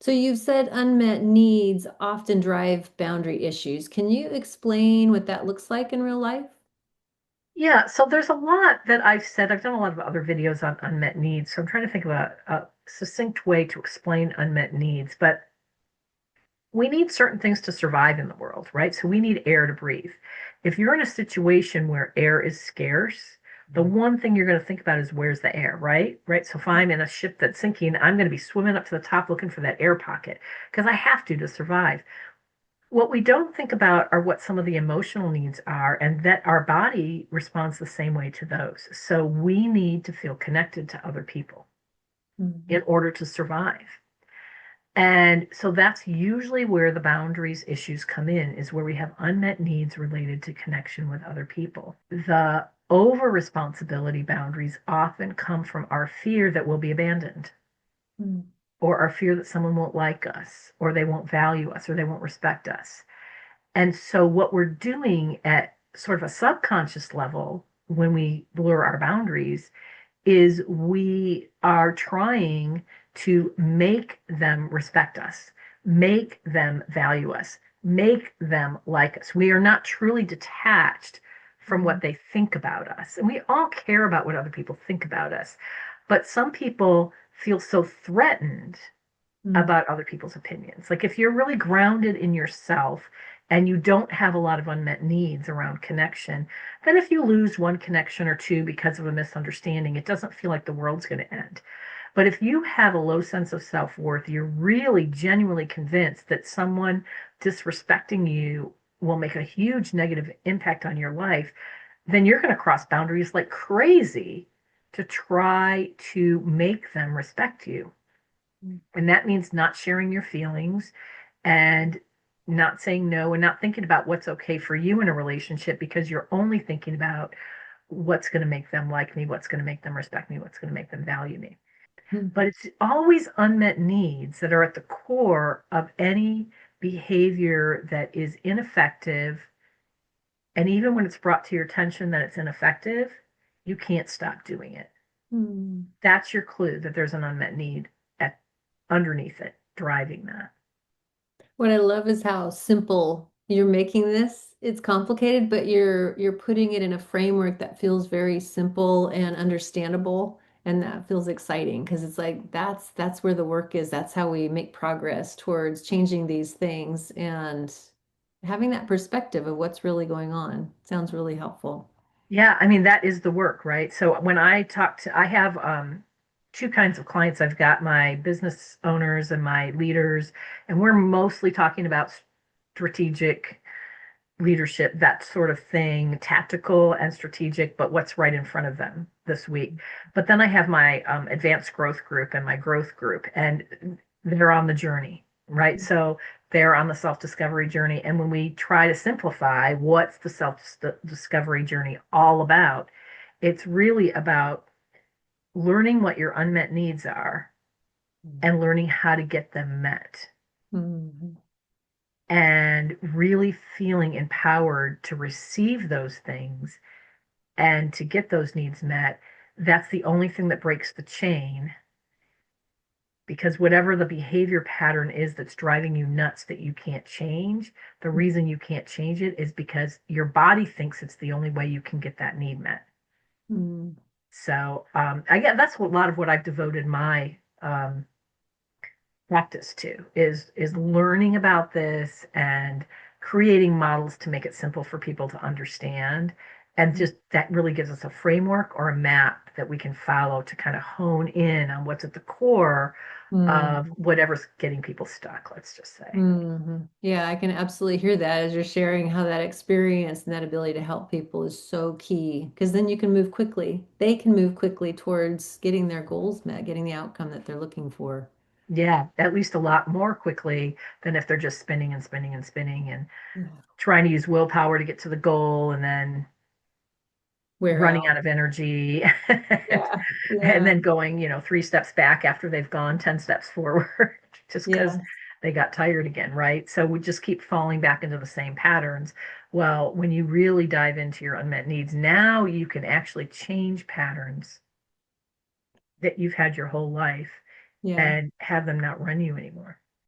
So you've said unmet needs often drive boundary issues. Can you explain what that looks like in real life? Yeah, so there's a lot that I've said. I've done a lot of other videos on unmet needs, so I'm trying to think of a succinct way to explain unmet needs. But we need certain things to survive in the world, right? So we need air to breathe. If you're in a situation where air is scarce, the one thing you're going to think about is where's the air, right? Right. So if I'm in a ship that's sinking, I'm going to be swimming up to the top looking for that air pocket because I have to survive. What we don't think about are what some of the emotional needs are, and that our body responds the same way to those. So we need to feel connected to other people Mhm. in order to survive. And so that's usually where the boundaries issues come in, is where we have unmet needs related to connection with other people. The over responsibility boundaries often come from our fear that we'll be abandoned, Mm. or our fear that someone won't like us, or they won't value us, or they won't respect us. And so what we're doing at sort of a subconscious level when we blur our boundaries is we are trying to make them respect us, make them value us, make them like us. We are not truly detached from what they think about us. And we all care about what other people think about us. But some people feel so threatened Mm. about other people's opinions. Like if you're really grounded in yourself and you don't have a lot of unmet needs around connection, then if you lose one connection or two because of a misunderstanding, it doesn't feel like the world's going to end. But if you have a low sense of self-worth, you're really genuinely convinced that someone disrespecting you will make a huge negative impact on your life, then you're going to cross boundaries like crazy to try to make them respect you. And that means not sharing your feelings and not saying no and not thinking about what's okay for you in a relationship because you're only thinking about what's going to make them like me, what's going to make them respect me, what's going to make them value me. But Mm. it's always unmet needs that are at the core of any behavior that is ineffective. And even when it's brought to your attention that it's ineffective, you can't stop doing it. Mm. That's your clue that there's an unmet need at, underneath it, driving that. What I love is how simple you're making this. It's complicated, but you're putting it in a framework that feels very simple and understandable, and that feels exciting because it's like that's where the work is. That's how we make progress towards changing these things and having that perspective of what's really going on. Sounds really helpful. Yeah, I mean that is the work, right? So when I talk to, I have two kinds of clients. I've got my business owners and my leaders, and we're mostly talking about strategic leadership, that sort of thing, tactical and strategic, but what's right in front of them this week. But then I have my advanced growth group and my growth group, and they're on the journey, right? So they're on the self-discovery journey. And when we try to simplify what's the self-discovery journey all about, it's really about learning what your unmet needs are and learning how to get them met Mhm. and really feeling empowered to receive those things and to get those needs met. That's the only thing that breaks the chain, because whatever the behavior pattern is that's driving you nuts that you can't change, the reason you can't change it is because your body thinks it's the only way you can get that need met. Mm. So I get that's what, a lot of what I've devoted my practice to is learning about this and creating models to make it simple for people to understand, and just that really gives us a framework or a map that we can follow to kind of hone in on what's at the core of Mm. whatever's getting people stuck, let's just say. Yeah, I can absolutely hear that as you're sharing how that experience and that ability to help people is so key because then you can move quickly. They can move quickly towards getting their goals met, getting the outcome that they're looking for. Yeah, at least a lot more quickly than if they're just spinning and spinning and spinning and Yeah. trying to use willpower to get to the goal and then Wear running out out. of energy Yeah. and Yeah. then going, 3 steps back after they've gone 10 steps forward just because Yeah. they got tired again, right? So we just keep falling back into the same patterns. Well, when you really dive into your unmet needs, now you can actually change patterns that you've had your whole life Yeah. and have them not run you anymore.